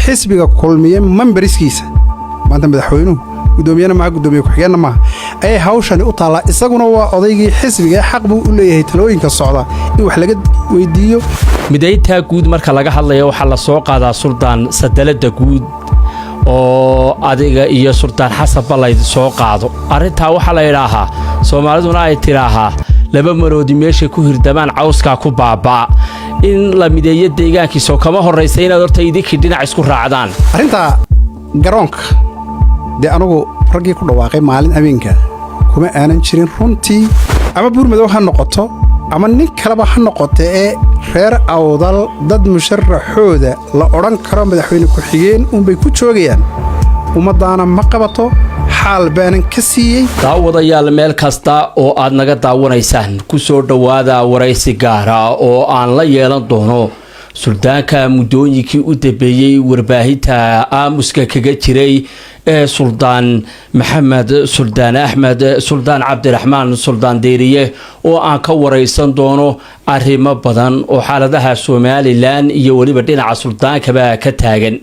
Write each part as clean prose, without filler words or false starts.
xisbiga kulmiye memberskiisa maanta madaxweynuhu gudoomiyana ma gudoomiye ku xigeenna ma ay hawshan u taala isaguna waa odaygii xisbiga xaq buu u leeyahay talooyinka socda in wax laga weydiiyo midayta guud marka laga hadlayo waxa la soo qaadaa Suldaan Sadalada guud oo adiga iyo Suldaan Xasan Balayd soo qaado arinta waxa la yiraahaa Soomaaliduna ay tiraahaa laba maroodi meesha ku hirdamaan cawska ku baabaa in la mideeyo deegaankiisa kama horeysay inaad horta idinki dhinac isku raacdaan arinta garoonka de anagu ragii ku dhawaaqay maalin habeenka kuma aanan jirin runtii ama buurmadow ha noqoto ama nin kaleba ha noqoto ee reer awdal dad musharaxooda la oran karo madaxweyne ku xigeen bay ku joogayaan umadaana ma qabato xaal baanan ka siiyay daawadayaal meel kasta oo aad naga daawanaysaan ku soo dhawaada waraysi gaar ah oo aan la yeelan doono suldaanka mudooyinkii u dambeeyay warbaahinta aamuska kaga jiray ee Suldaan Maxamed Suldaan Axmed Suldaan Cabdiraxmaan Suldaan Deeriye oo aan ka waraysan doono arrimo badan oo xaaladaha Soomaaliland iyo waliba dhinaca suldaanka ka taagan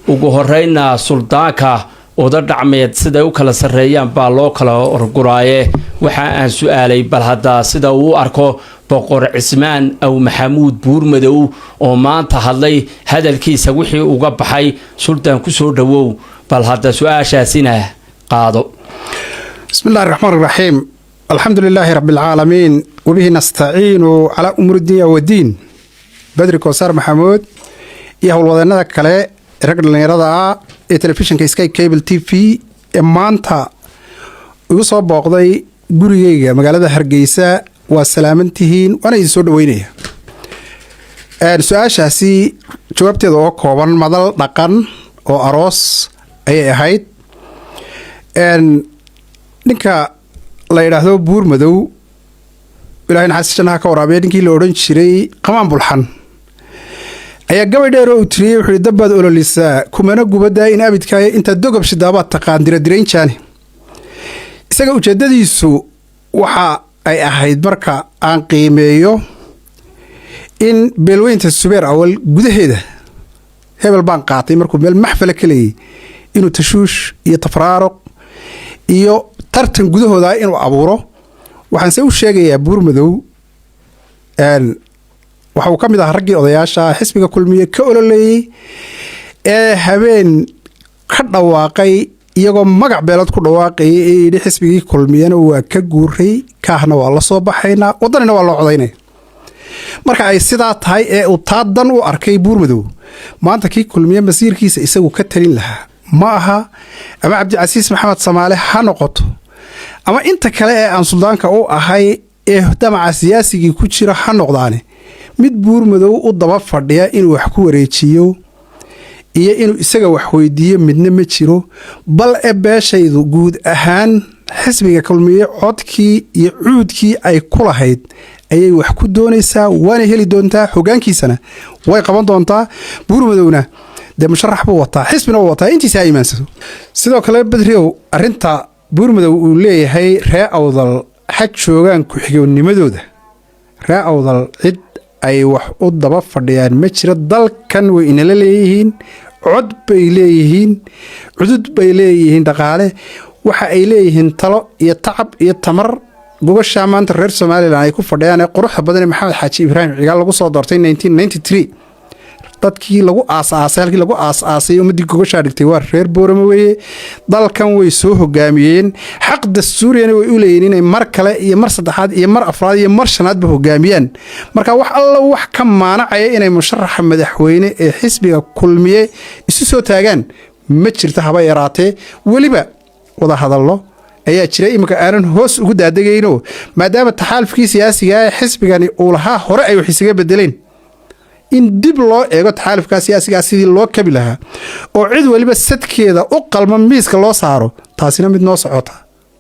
ugu horeyna suldaanka oda dhacmeed sida u kala sareeyaan baa loo kala orguraaye waxa aan su'aalay bal hadda sida uu arko boqor Cismaan aw Maxamuud Buurmadow oo maanta hadlay hadalkiisa wixii uga baxay suldaan ku soo dhawow bal hadda su'aashaasina qaado bismillaahir rahmaanir rahiim alxamdulillaahi rabbil caalamiin wabihi nastaciinu ala umuri dunya wa diin badri koosar maxamuud iyo howlwadeennada kale rag dhalinyarada ee telefishinka Sky Cable TV ee maanta ugu soo booqday gurigeyga magaalada Hargeysa waa salaamantihiin waana idin soo dhaweynaya su'aashaasi jawaabteeda oo kooban madal dhaqan oo aroos ayay ahayd ninka la yiraahdo Buurmadow ilaahay naxariistiisa ka waraabiyo ninkii la oran jiray Qamaan Bulxan ayaa gabadheer oo tiriyay wuxuu dabad ololisa kumana gubada in abidkaaye inta dogob shidaabad taqaan diradirayn jaani isaga ujeedadiisu waxa ay ahayd marka aan qiimeeyo in beelweynta Subeer awal gudaheeda hebel baan qaatay markuu meel maxfala kaleeyay inuu tashuush iyo tafraaruq iyo tartan gudahooda inuu abuuro waxaan se u sheegayaa Buurmadow waxa uu kamid ahaa raggii odayaasha xisbiga kulmiye ka ololeeyay ee habeen ka dhawaaqay iyagoo magac beelad ku dhawaaqay ee xisbigii kulmiyana waa ka guuray kaahna waa la soo baxaynaa wadanina waa loo codaynay marka ay sidaa tahay ee uu taadan u arkay Buurmadow maanta kii kulmiye masiirkiisa isagu ka talin lahaa ma aha ama Cabdicasiis Maxamed Samaale ha noqoto ama inta kale ee aan suldaanka u ahay ee damaca siyaasigii ku jira ha noqdaane mid Buurmadow u daba fadhiya inuu wax ku wareejiyo iyo inuu isaga wax weydiiyo midna ma jiro bal ee beeshaydu guud ahaan xisbiga kulmiye codkii iyo cuudkii ay ku lahayd ayay wax ku doonaysaa waana heli doontaa hogaankiisana way qaban doontaa Buurmadowna de musharax buu wataa xisbina uu wataa intiisa ay iimaansato sidoo kale Badriyow arinta Buurmadow uu leeyahay ree awdal xaq joogan ku xigownimadooda ree awdal cid ay wax u daba fadhiyaan ma jira dalkan way inala leeyihiin cod bay leeyihiin cudud bay leeyihiin dhaqaale waxa ay leeyihiin talo iyo tacab iyo tamar gobasha maanta reer Soomaaliland ay ku fadhiyaan quruxda badan Maxamed Xaaji Ibraahim cigaal lagu soo doortay 1993 dadkii lagu aasaasay halkii lagu aasaasay ummadii gobasha dhigtay waa reer Boorama weeye dalkan way soo hogaamiyeen xaq dastuuriyana way u leeyihiin inay mar kale iyo mar saddexaad iyo mar afraad iyo mar shanaad ba hogaamiyaan marka wax alla wax ka maanacaya inay musharaxa madaxweyne ee xisbiga kulmiye isu soo taagaan ma jirto haba yaraatee waliba wada hadallo ayaa jira imika aanan hoos ugu daadagayno maadaama taxaalufkii siyaasiga ee xisbigani uu lahaa hore ay wax isaga bedeleen in dib loo eego taxaalufka siyaasiga sidii loo kabi lahaa oo cid waliba sadkeeda u qalma miiska loo saaro taasina mid noo socota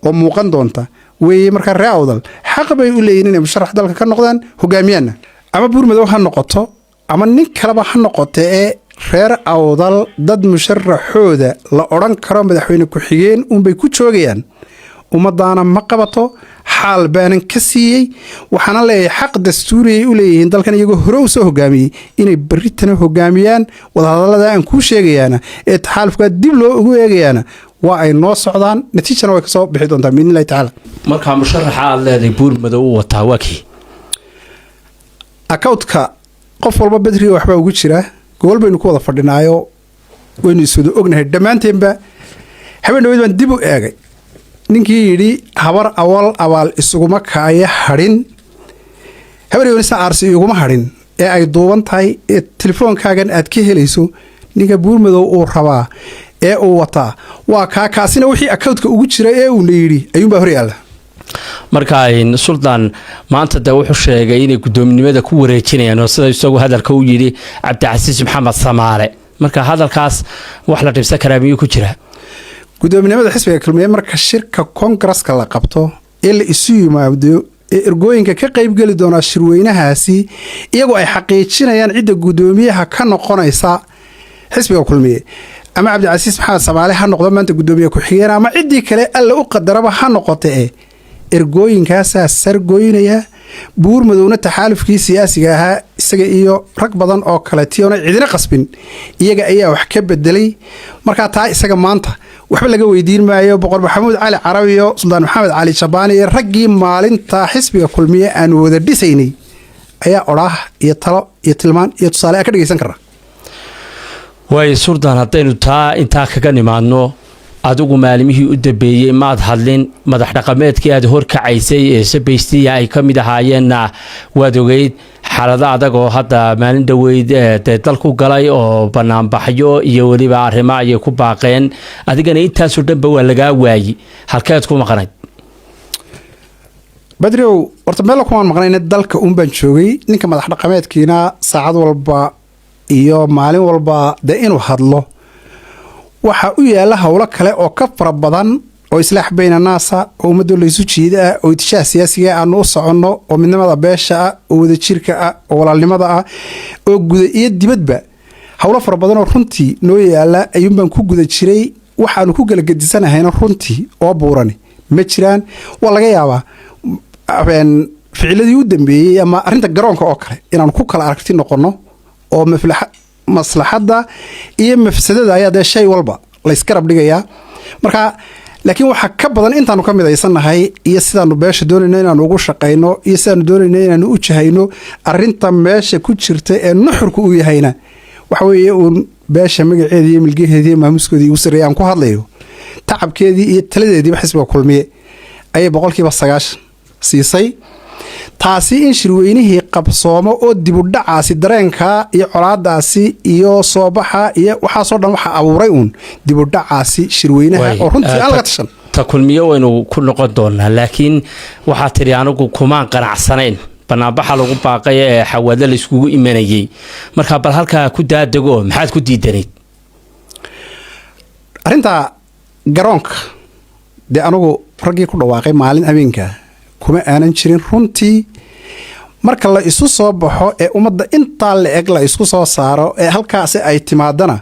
oo muuqan doonta weeye marka ree awdal xaq bay u leeyihiin inay musharax dalka ka noqdaan hogaamiyana ama Buurmadow ha noqoto ama nin kaleba ha noqoto ee reer awdal dad musharaxooda la oran karo madaxweyne ku xigeen bay ku joogayaan ummadaana ma qabato xaal baanan ka siiyey waxaana leeyahay xaq dastuuriyay u leeyihiin dalkan iyagoo hore u soo hogaamiyey inay berritana hogaamiyaan wadahadallada aan kuu sheegayaana ee taxaalufkaa dib loo ugu eegayaana waa ay noo socdaan natiijana way ka soo bixi doontaa biidnillahi tacaala markaa musharaxa aad leedahay buurmadow u wataa waa kii akawtka qof walba bedriga waxbaa ugu jira gobol baynu ku wada fadhinaayo waynu iswada ognahay dhammaanteenba habeen dhaweyd baan dib u eegay ninkii yidhi habar awal abaal isuguma kaaya hadhin habaryoonisa aarsi iguma hadhin ee ay duuban tahay ee telefoonkaagan aad ka helayso ninka buurmadow uu rabaa ee uu wataa waa kaasina wixii akawtka ugu jira ee uuna yidhi ayuunbaa hor yaalla marka suldaan maanta dee wuxuu sheegay inay guddoominimada ku wareejinayaan oo sida isagu hadalka u yidhi cabdicasiis maxamed samaale marka hadalkaas wax la dhibsan karaa miyuu ku jiraa guddoominimada xisbiga kulmiye marka shirka koongareska la qabto ee la isu yimaado ee ergooyinka ka qaybgeli doonaa shirweynahaasi iyagoo ay xaqiijinayaan cidda guddoomiyaha ka noqonaysa xisbiga kulmiye ama cabdicasiis maxamed samaale ha noqdo maanta guddoomiye ku-xigeen ama ciddii kale alla u qadaraba ha noqote ergooyinkaasaa sargoynaya buurmadowna taxaalufkii siyaasiga ahaa isaga iyo rag badan oo kale tiona cidina qasbin iyaga ayaa wax ka bedelay markaa taa isaga maanta waxba laga weydiin maayo boqor maxamuud cali carabi iyo suldaan maxamed cali jabaani iyo raggii maalinta xisbiga kulmiye aanu wada dhisaynay ayaa odhaah iyo talo iyo tilmaan iyo tusaale ka dhegaysan kara waayo suldaan haddaynu taa intaa kaga nimaadno adigu maalimihii u dambeeyey maad hadlin madax dhaqameedkii aad horkacaysay ee sabaystiya ay ka mid ahaayeenna waad ogeyd xaalado adag oo hadda maalin dhoweyd dee dalku galay oo banaanbaxyo iyo weliba arrimo ayay ku baaqeen adigana intaasoo dhanba waa lagaa waayi halkeed ku maqnayd badriow horta meel kumaan maqnayna dalka uun baan joogay ninka madax dhaqameedkiina saacad walba iyo maalin walba dee inuu hadlo waxaa u yaalla howlo kale oo ka fara badan oo islaax bayna naasa oo ummadoo laysu jiida ah oo itishaha siyaasiga aanu u soconno oo midnimada beesha ah oo wadajirka ah oo walaalnimada ah oo guda iyo dibadba howlo fara badan oo runtii noo yaalla ayuunbaan ku guda jiray waxaanu ku kala gedisanahayna runtii oo buurani ma jiraan waa laga yaabaa ficiladii u dambeeyey ama arrinta garoonka oo kale inaanu ku kala aragti noqonno oo maslaxadda iyo mafsadada ayaa dee shay walba laysgarab dhigayaa marka laakiin waxaa ka badan intaanu ka midaysannahay iyo sidaanu beesha doonayno inaanu ugu shaqayno iyo sidaanu doonayno inaanu u jahayno arinta meesha ku jirta ee nuxurka uu yahayna waxa weeye uun beesha magaceedii iyo milgaheedii iyo maamuskoodii ugu sarreeyay aan ku hadlayo tacabkeedii iyo taladeediiba xisbiga kulmiye ayay 9% siisay taasi in shirweynihii qabsoomo oo dibudhacaasi dareenka iyo colaadaasi iyo soobaxa iyo waxaasoo dhan waxa abuuray uun dibudhacaasi shirweynaha oo runtii aan laga tashan ta kulmiye waynu ku noqon doonaa laakiin waxaa tidhi anigu kumaan qanacsanayn banaanbaxa lagu baaqay ee xawaada la iskugu imanayay markaa bal halkaa ku daadego maxaad ku diidanayd arrinta garoonka dee anigu raggii ku dhawaaqay maalin habeenka kuma aanan jirin runtii marka la isu soo baxo ee ummadda intaa la eg la isku soo saaro ee halkaasi ay timaadana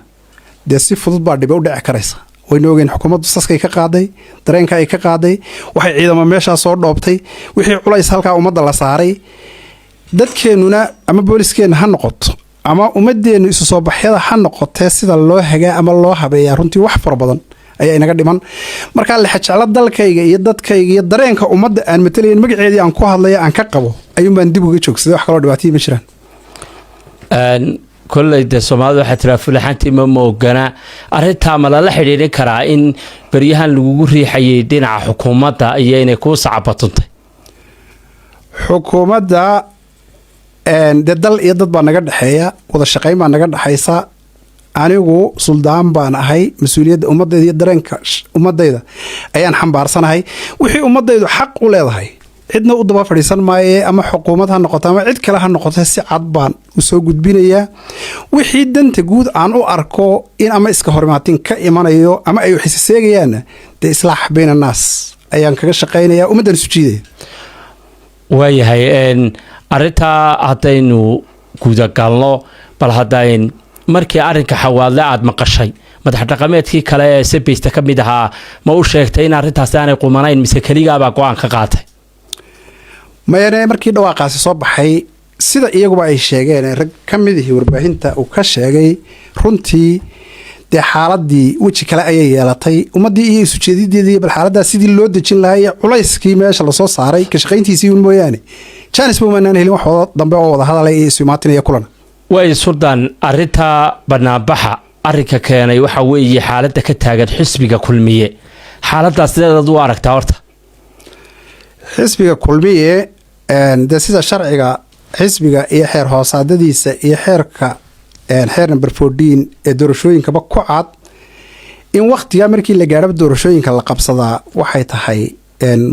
dee si fudud baa dhibe u dhici karaysa waynu ogeen xukuumaddu saskay ka qaaday dareenka ay ka qaaday waxay ciidamo meeshaa soo dhoobtay wixii culays halkaa ummadda la saaray dadkeennuna ama booliskeenna ha noqoto ama ummadeennu isu soo baxyada ha noqotee sida loo hagaa ama loo habeeyaa runtii wax fara badan ayaa inaga dhiman markaa lexajeclo dalkayga iyo dadkayga iyo dareenka ummadda aan matalayn magaceedii aan ku hadlaya aan ka qabo ayuunbaan dib uga joogsaday wax kaloo dhibaatayii ma jiraan kolley dee soomaalida waxaa tiraa fulaxantii ma moogana arrintaa ma lala xidhiidhin karaa in beryahan lagugu riixayay dhinaca xukuumadda iyo inay kuu sacabatuntay xukuumadda dee dal iyo dad baa naga dhexeeya wada shaqayn baa naga dhexaysa anigu suldaan baan ahay mas-uuliyadda ummadayda iyo dareenka ummadayda ayaan xambaarsanahay wixii ummadaydu xaq u leedahay cidna u daba fadhiisan maaye ama xukuumad ha noqoto ama cid kale ha noqoto si cad baan u soo gudbinayaa wixii danta guud aan u arko in ama iska hormaatin ka imanayo ama ay waxisa seegayaanna dee islaax bayna naas ayaan kaga shaqaynayaa ummaddan isu jiidaya waayahay arrintaa haddaynu gudagalno bal haddayn markii arrinka xawaadle aad maqashay madax dhaqameedkii kale ee sabeysta ka mid ahaa ma u sheegtay in arrintaasi aanay qumanayn mise keligaabaa go-aan ka qaatay mayane markii dhawaaqaasi soo baxay sida iyaguba ay sheegeen rag ka midihii warbaahinta uu ka sheegay runtii dee xaaladii weji kale ayay yeelatay ummaddii iyo isu jeedideedii bal xaaladdaa sidii loo dejin lahaa iyo culayskii meesha lasoo saaray ka shaqayntiisii un mooyaane jaanis buumanaan helin wax dambe oo wada hadalay iyo isumaatinaya kulan way suldaan arrinta banaanbaxa arrinka keenay waxa weeye xaaladda ka taagan xisbiga kulmiye xaaladdaas sideedaad u aragtaa horta xisbiga kulmiye dee sida sharciga xisbiga iyo xeer hoosaadadiisa iyo xeer number 14 ee doorashooyinkaba ku cad in wakhtiga markii la gaadhaba doorashooyinka la qabsadaa waxay tahay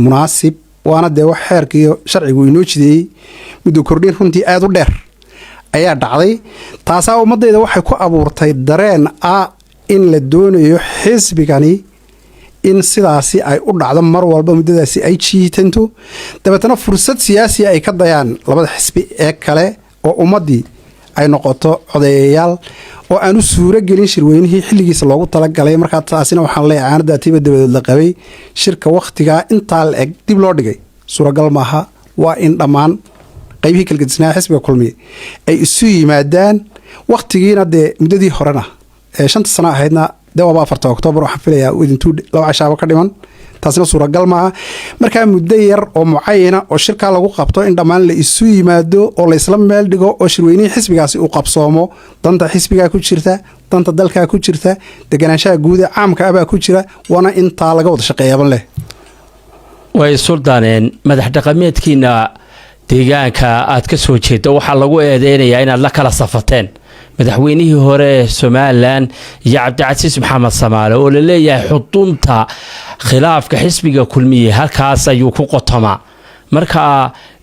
munaasib waana dee wax xeerkiiyo sharcigu inoo jideeyey muddo kordhin runtii aada u dheer ayaa dhacday taasaa ummadayda waxay ku abuurtay dareen ah in la doonayo xisbigani in sidaasi ay u dhacdo mar walba muddadaasi ay jiitanto dabeetana fursad siyaasiya ay ka dayaan labada xisbi ee kale oo ummaddii ay noqoto codeeyayaal oo aan u suuro gelin shirweynihii xilligiisa loogu talagalay markaa taasina waxaan leeyahay aanadaatiiba dabadeed la qabay shirka wakhtigaa intaa la eg dib loo dhigay suuragal maaha waa in dhammaan qaybihii kalgadisnaa xisbiga kulmiye ay isu yimaadaan wakhtigiina dee muddadii horena ee 5 sano ahaydna dee waaba 4 Oktoobar waxaan filayaa idintuu 2 cashaaba ka dhiman taasina suuragal maaha markaa muddo yar oo mucayana oo shirkaa lagu qabto in dhammaan la isu yimaado oo la isla meel dhigo oo shirweynihii xisbigaasi uu qabsoomo danta xisbigaa ku jirta danta dalkaa ku jirta deganaanshaha guud ee caamka abaa ku jira waana intaa laga wada shaqeeyaban leh way suldaaneen madax dhaqameedkiina deegaanka aad ka soo jeedo waxaa lagu eedeynayaa inaad la kala safateen madaxweynihii hore ee Somaliland iyo Cabdicasiis Maxamed Samaale oo la leeyahay xudunta khilaafka xisbiga kulmiye halkaas ayuu ku qotomaa marka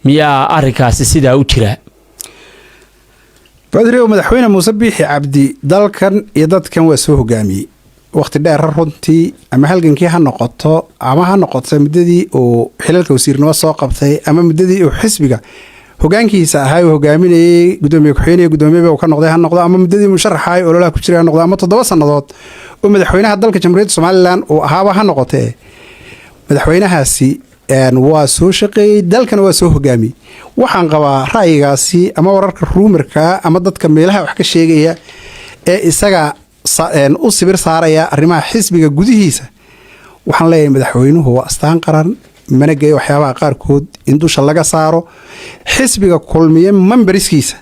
miyaa arrinkaasi sidaa u jira badriyo madaxweyne Muuse Biixi Cabdi dalkan iyo dadkan waa soo hogaamiyey waqti dheer runtii ama halgankii ha noqoto ama ha noqoto muddadii uu xilalka wasiirnimo soo qabtay ama muddadii uu xisbiga hogaankiisa ahaa uu hogaaminayay gudoomiye ku-xigeenka gudoomiye uu ka noqday ha noqdo ama muddadii musharaxa ay ololaha ku jiray ha noqdo ama 7 sanadood oo madaxweynaha dalka Jamhuuriyadda Soomaaliland uu ahaaba ha noqotee madaxweynahaasi waa soo shaqeeyay dalkana waa soo hogaamiyey waxaan qabaa ra'yigaasi ama wararka ruumarka ama dadka meelaha wax ka sheegaya ee isaga u sibir saaraya arrimaha xisbiga gudihiisa waxaan leeyahay madaxweynuhu waa astaan qaran mana geeyo waxyaabaha qaarkood in dusha laga saaro xisbiga kulmiye memberiskiisa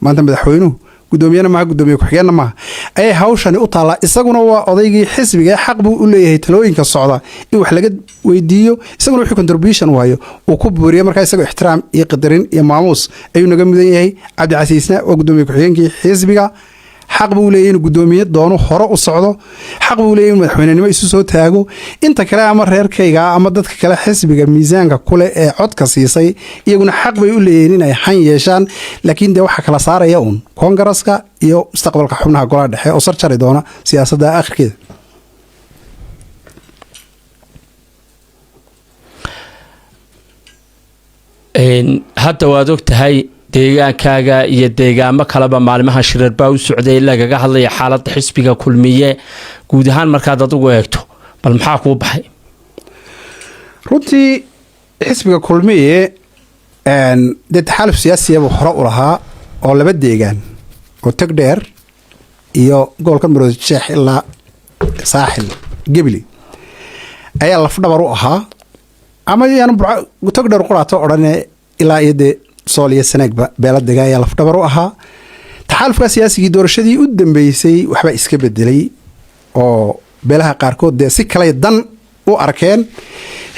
maanta madaxweynuhu gudoomiyana maaha gudoomiye ku-xigeenna maaha ayay hawshani u taallaa isaguna waa odaygii xisbiga xaq buu u leeyahay talooyinka socda in wax laga weydiiyo isaguna wixii contribution waayo uu ku buuriyo markaa isagoo ixtiraam iyo qadarin iyo maamuus ayuu naga mudan yahay Cabdicasiisna waa gudoomiye ku-xigeenkii xisbiga xaq buu leeyahay inuu gudoomiye doono hore u socdo xaq buu leeyahay inuu madaxweynenimo isu soo taago inta kale ama reerkayga ama dadka kale xisbiga miisaanka kule ee codka siisay iyaguna xaq bay u leeyihiin inay xan yeeshaan laakiin dee waxa kala saaraya uun koongareska iyo mustaqbalka xubnaha golaha dhexe oo sarjari doona siyaasadda akhirkeeda hadda waad og tahay deegaankaaga iyo deegaamo kaleba maalmaha shirar baa u socday lagaga hadlaya xaaladda xisbiga kulmiye guud ahaan markaad adigu eegto bal maxaa kuu baxay runtii xisbiga kulmiye dee taxaaluf siyaasiya buu hore u lahaa oo 2 deegaan oo tag dheer iyo gobolka Maroodi Jeex ilaa saaxil Gebli ayaa lafdhabar u ahaa ama yaan tag dheer qolaato odhanay ilaa iyo dee Soomaaliya sanagba beeladaga ayaa lafdhabar u ahaa taxaalufka siyaasigii doorashadii u dambeysay waxba iska bedelay oo beelaha qaarkood dee si kale dan u arkeen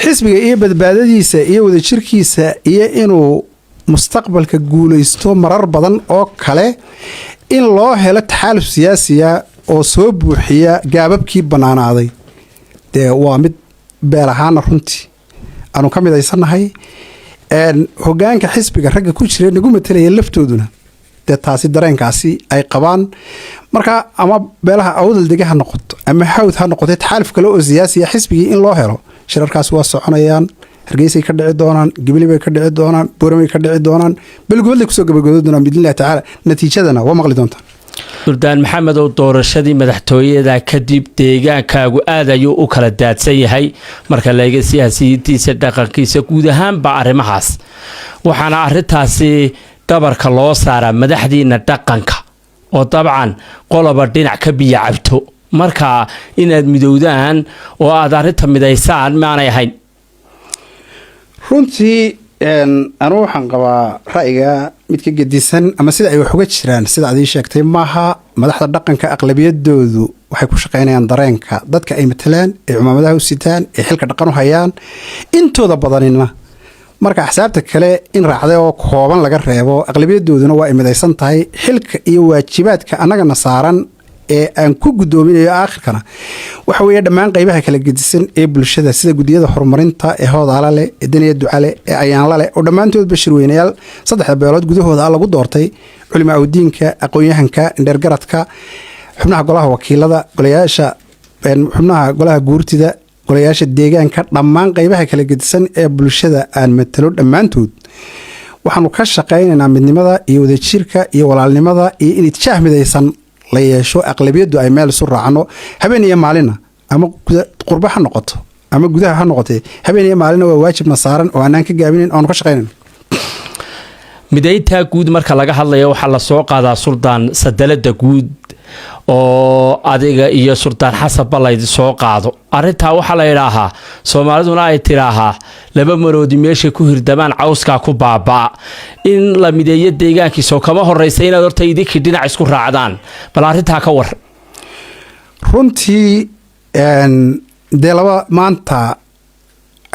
xisbiga iyo badbaadadiisa iyo wadajirkiisa iyo inuu mustaqbalka guulaysto marar badan oo kale in loo helo taxaaluf siyaasiya oo soo buuxiya gaababkii banaanaaday dee waa mid beel ahaana runtii aanu ka midaysanahay hogaanka xisbiga ragga ku jira nagu matalaya laftooduna dee taasi dareenkaasi ay qabaan marka ama beelaha awdal dega ha noqoto ama hawd ha noqotay taxaaluf kale oo siyaasiya xisbigii in loo helo shirarkaasi waa soconayaan Hargeysay ka dhici doonaan Gibli bay ka dhici doonaan Boorama ka dhici doonaan balgoodle ku soo gabagabado doonaan bidillah taala natiijadana waa maqli doontaan suldaan maxamed oo doorashadii madaxtooyada kadib deegaankaagu aad ayuu u kala daadsan yahay marka la eego siyaasiyiintiisa dhaqankiisa guud ahaanba arrimahaas waxaana arrintaasi dhabarka loo saaraa madaxdiina dhaqanka oo dabcan qoloba dhinac ka biyo cabto marka inaad midowdaan oo aad arrinta midaysaan maanay ahayn runtii anu waxaan qabaa ra'yiga mid ka gedisan ama sida ay wax uga jiraan sida aad ii sheegtay maaha madaxda dhaqanka aqlabiyadoodu waxay ku shaqaynayaan dareenka dadka ay matalaan ee cumaamadaha u sitaan ee xilka dhaqan u hayaan intooda badanina marka axsaabta kale in raacday oo kooban laga reebo aqlabiyadooduna waa ay midaysan tahay xilka iyo waajibaadka annagana saaran ee aan ku gudoominayo aakhirkana waxa weeye dhammaan qaybaha kala gedisan ee bulshada sida gudiyada horumarinta ee hoodaala leh ee daniya ducale ee ayaanla leh oo dhammaantood bashir weynayaal saddexda beelood gudahooda lagu doortay culimaa udiinka aqoon-yahanka indheergaradka xubnaha golaha wakiilada golayaasha xubnaha golaha guurtida golayaasha deegaanka dhammaan qaybaha kala gedisan ee bulshada aan matalo dhammaantood waxaanu ka shaqaynaynaa midnimada iyo wadajirka iyo walaalnimada iyo in itjaah midaysan la yeesho aqlabiyadu ay meel isu raacno habeen iyo maalina ama qurba ha noqoto ama gudaha ha noqotay habeen iyo maalina waa waajibna saaran oo aanaan ka gaabinin oonu ka shaqaynayno midaynta guud marka laga hadlayo waxaa la soo qaadaa suldaan sadalada guud oo adiga iyo suldaan xasan ballayd soo qaado arrintaa waxaa la yidhaahaa soomaaliduna ay tidhaahaa laba maroodi meeshay ku hirdamaan cawskaa ku baabaa in la mideeyo deegaankiisoo kama horeysa inaad horta idinkii dhinac isku raacdaan bal arrintaa ka war runtii dee laba maanta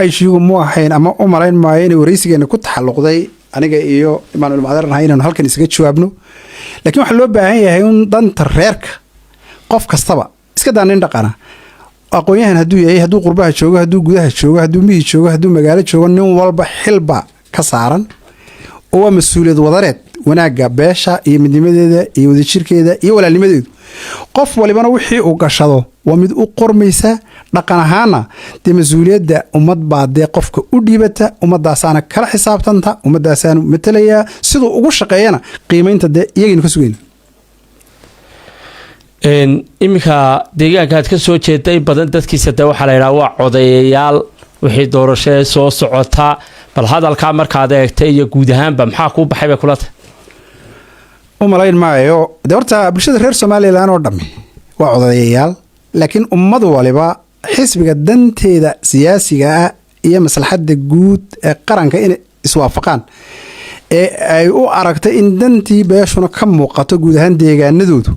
ayshiigu mu ahayn ama u malayn maayo inay waraysigeena ku taxalluqday aniga iyo imaanuel macdaran inaynu halkan isaga jawaabno laakiin waxaa loo baahan yahay in danta reerka qof kastaba iska daa nin dhaqana aqoon-yahan hadduu yahay hadduu qurbaha joogo hadduu gudaha joogo hadduu miyi joogo hadduu magaalo joogo nin walba xilba ka saaran oo waa mas-uuliyad wadareed wanaagga beesha iyo midnimadeeda iyo wadajirkeeda iyo walaalnimadeedu qof walibana wixii uu gashado waa mid u qormaysa dhaqan ahaana dee mas-uuliyadda ummad baa dee qofka u dhiibata ummadaasaana kala xisaabtanta ummadaasaanu matalayaa siduu ugu shaqeeyana qiimaynta dee iyagaynu ka sugayna iminka deegaanka aad ka soo jeeda in badan dadkiisa de waxaa la yidhaha waa codayayaal wixii doorashee soo socota bal hadalkaa markaad eegtay iyo guud ahaanba maxaa kuu baxay bay kula tahay u malayn maayo dee horta bulshada reer somalilan oo dhammi waa codayayaal laakiin ummad waliba xisbiga danteeda siyaasiga ah iyo maslaxadda guud ee qaranka inay iswaafaqaan ee ay u aragtay in dantii beeshuna ka muuqato guud ahaan deegaanadoodu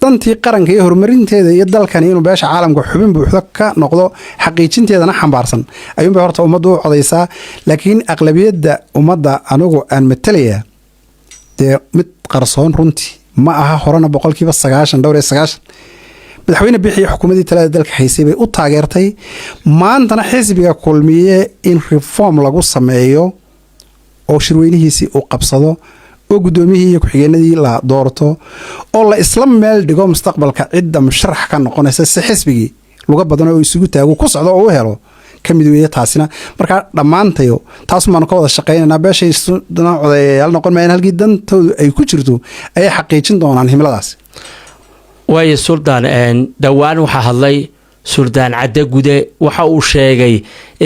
dantii qaranka iyo horumarinteeda iyo dalkani inuu beesha caalamka xubin buuxda ka noqdo xaqiijinteedana xambaarsan ayuunbay horta ummaddu u codaysaa laakiin aqlabiyadda ummadda anigu aan matalayaa dee mid qarsoon runtii ma aha horena 90% dhowr iyo 90 madaxweyne bixiya xukuumadii talada dalka haysay bay u taageertay maantana xisbiga kulmiye in reform lagu sameeyo oo shirweynihiisii uu qabsado oo gudoomiyihii iyo ku-xigeenadii la doorto oo la isla meel dhigo mustaqbalka cidda musharax ka noqonaysa si xisbigii luga badan oo isugu taago ku socdo oo u helo ka mid weeye taasina markaa dhammaantayo taas maanu ka wada shaqaynaynaa beeshay codayayaal noqon maayeen halkii dantoodu ay ku jirto ayay xaqiijin doonaan himiladaas waayo suldaan dhowaan waxaa hadlay suldaan cadde gude waxa uu sheegay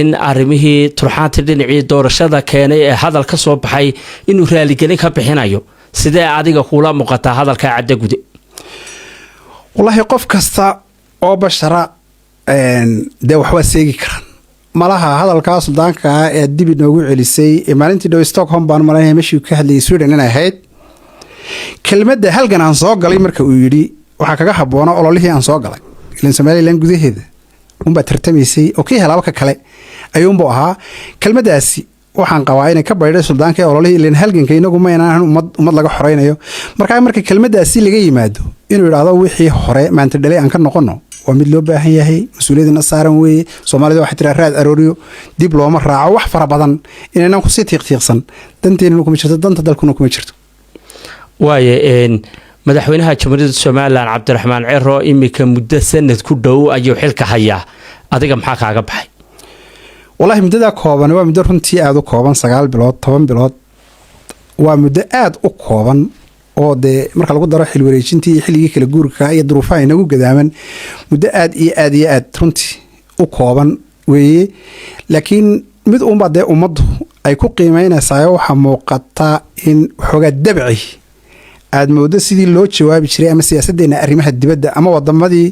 in arrimihii turxaantii dhinacii doorashada keenay ee hadal ka soo baxay inuu raaligelin ka bixinayo sidee adiga kuula muuqataa hadalka cadde gude wallaahi qof kasta oo bashara dee waxbaa seegi karaan malaha hadalkaa suldaanka ah ee dib inoogu celisay maalintii dhow stockholm baan malaynaya meeshii ka hadlayay sweden inay ahayd kelmadda halgan aan soo galay marka uu yidhi waxaa kaga habboona ololihii aan soo galay ilan somalilan gudaheeda unbaa tartamaysay oo kii helaabka kale ayuunbuu ahaa kelmaddaasi waxaan qabaa inay ka baydhay suldaanka ee ololihii ilan halganka inagu maynaan ummad laga xoraynayo markaa marka kelmaddaasi laga yimaado inuu yidhaahdo wixii hore maanta dhalay aan ka noqono waa mid loo baahan yahay mas-uuliyadina saaran weeye soomaalida waxay tiraa raad arooriyo dib looma raaco wax fara badan inaynaan kusii tiiqtiiqsan danteennana kuma jirto danta dalkuna kuma jirto waaye madaxweynaha jamhuuriyadda somalilan cabdiraxmaan ciro iminka muddo sanad ku dhow ayuu xilka hayaa adiga maxaa kaaga baxay wallaahi muddadaa kooban waa muddo runtii aada u kooban 9 bilood 10 bilood waa muddo aada u kooban oo dee marka lagu daro xil wareejintii iyo xilligii kala guurka iyo duruufaha inagu gadaaman muddo aad iyo aad runtii u kooban weeye. laakiin mid uunbaa dee ummaddu ay ku qiimeynaysaa waxaa muuqata in waxoogaa dabci aad moodo sidii loo jawaabi jiray ama siyaasaddeena arrimaha dibadda ama wadamadii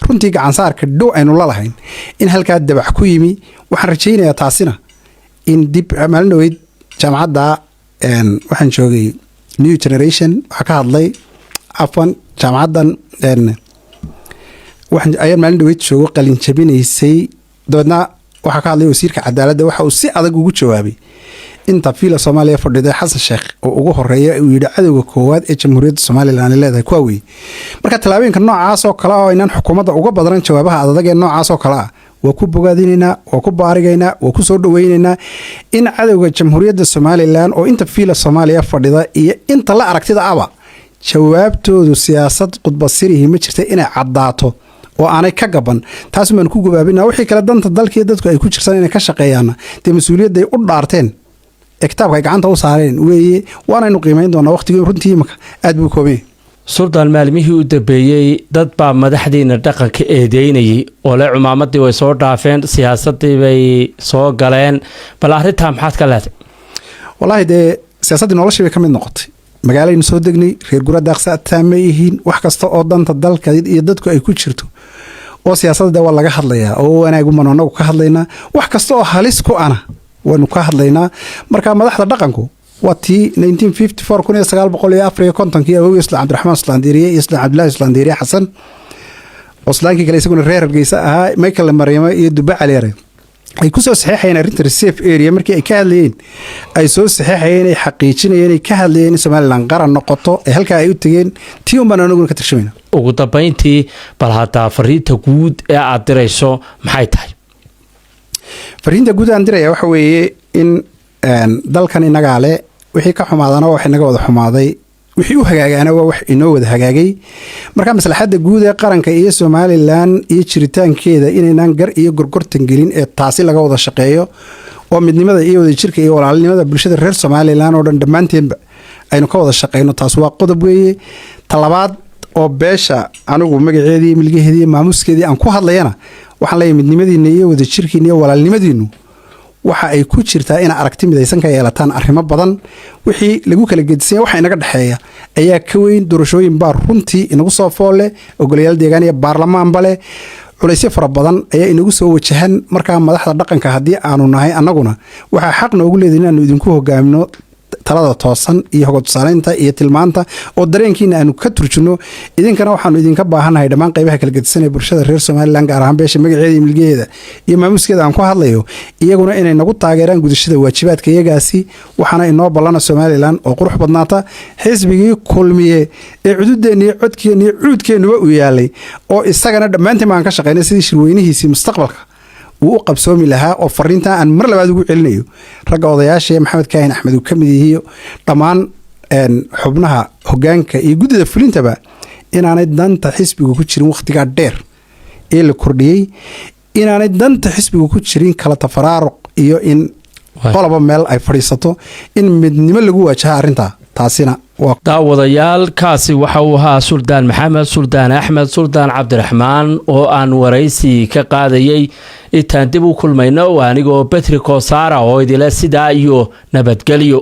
runtii gacansaarka dhow aynu la lahayn in halkaa dabac ku yimi. waxaan rajaynayaa taasina in dib maalin dhaweyd jaamacadda waxaan joogay new generation waxaa ka hadlay afwan jaamacaddan ayaan maalin dhaweyd joogo qalin jabinaysay dabeedna waxaa ka hadlay wasiirka cadaaladda waxa uu si adag ugu jawaabay inta fiila soomaaliya fadhiday xasan sheekh oo ugu horeeya uu yidhi cadowga koowaad ee jamhuuriyadda somalilan ay leedahay kuwaa weeye. marka tallaabooyinka noocaas oo kale oo inaan xukuumadda uga badanan jawaabaha adag ee noocaas oo kale ah waa ku bogaadinaynaa, waa ku baarigaynaa, waa ku soo dhaweynaynaa in cadowga jamhuuriyadda somalilan oo inta fiila soomaaliya fadhida iyo inta la aragtida aba jawaabtoodu siyaasad khudbasirihii ma jirta inay caddaato oo aanay ka gaban. taas baan ku gabaabinaa wixii kale danta dalkii dadku ay ku jirsan inay ka shaqeeyaan dee mas-uuliyadday u dhaarteen ee kitaabka ay gacanta u saareen weeye. waanaynu qiimayn doonaa waqtigii runtii imika aad buu koobay. suldaan maalmihii u dambeeyey dad baa madaxdiina dhaqanka eedeynayay oo le cumaamadii way soo dhaafeen siyaasadii bay soo galeen bal arrintaa maxaad ka leeday? wallaahi dee siyaasaddii noloshii bay ka mid noqotay. magaalaynu soo degnay, reer gura daaqsataa ma yihiin. wax kasta oo danta dalka iyo dadku ay ku jirto oo siyaasadda waa laga hadlayaa oo wanaagumanu anagu ka hadlaynaa. wax kasta oo halis ku ana waynu ka hadlaynaa. marka madaxda dhaqanku waa tii 1954 awowgii islaan cabdiraxmaan islandiiriye iyo islaan cabdillaahi islandiiriye xasan oo islaankii kale isaguna reer Hargeysa ahaa Michael Maryamo iyo Duba Caliere ay ku soo saxeexayeen arrinta reserve area markii ay ka hadlayeen ay soo saxeexayeen ay xaqiijinayeen ay ka hadlayeen in Somaliland qaran noqoto ee halka ay u tageen tii umbana anaguna ka tirshamayna. ugu dambeyntii bal hataa fariinta guud ee aad dirayso maxay tahay? fariinta guud aan diraya waxa weeye in dalkan inagaa le wixii ka xumaadana waa wax inaga wada xumaaday, wixii u hagaagaana waa wax inoo wada hagaagay. marka maslaxadda guud ee qaranka iyo Somaliland iyo jiritaankeeda inaynaan gar iyo gorgortan gelin ee taasi laga wada shaqeeyo oo midnimada iyo wada jirka iyo walaalnimada bulshada reer Somaliland oo dhan dhammaanteenba aynu ka wada shaqeyno. taas waa qodob weeye. talabaad oo beesha anigu magaceedii milgaheedii maamuskeedii aan ku hadlayana waxaan leeyahay midnimadiina iyo wada jirkiina iyo walaalnimadiinu waxa ay ku jirtaa in aragti midaysan ka yeelataan arrimo badan. wixii lagu kala gedisay waxa inaga dhaxeeya ayaa ka weyn. doorashooyin baa runtii inagu soo foole, ogolayaal deegaan iyo baarlamaan bale, culaysyo fara badan ayaa inagu soo wajahan. markaa madaxda dhaqanka haddii aanu nahay annaguna waxaa xaq noogu leedahay inaanu idinku hogaamino talada toosan iyo hoga tusaaleynta iyo tilmaanta oo dareenkiina aanu ka turjino. idinkana waxaanu idinka baahanahay dhammaan qaybaha kala gedisan ee bulshada reer Somaliland gaar ahaan beesha magaceeda iyo milgeeda iyo maamuskeeda aan ku hadlayo iyaguna inay nagu taageeraan gudashada waajibaadka iyagaasi. waxaana inoo ballana Somaliland oo qurux badnaata. xisbigii kulmiye ee cududeena iyo codkeena iyo cuudkeenuba u yaalay oo isagana dhammaantiin aan ka shaqeynay sidii shirweynihiisii mustaqbalka uu u qabsoomi lahaa oo fariinta aan mar labaad ugu celinayo ragga odayaasha Maxamed Kaahin Axmed uu kamid yahay dhammaan xubnaha hogaanka iyo guddida fulintaba inaanay danta xisbiga ku jirin waqtiga dheer ee la kordhiyay, inaanay danta xisbiga ku jirin kala tafaraaruq iyo in qolaba meel ay fadhiisato, in midnimo lagu waajaha arrinta. taasina daawadayaal kaasi waxa uu ahaa suldaan maxamed suldaan axmed suldaan cabdiraxmaan oo aan waraysi ka qaadayay intaan dib u kulmayno anigoo Petri Kosara oo idile sidaa iyo nabadgelyo.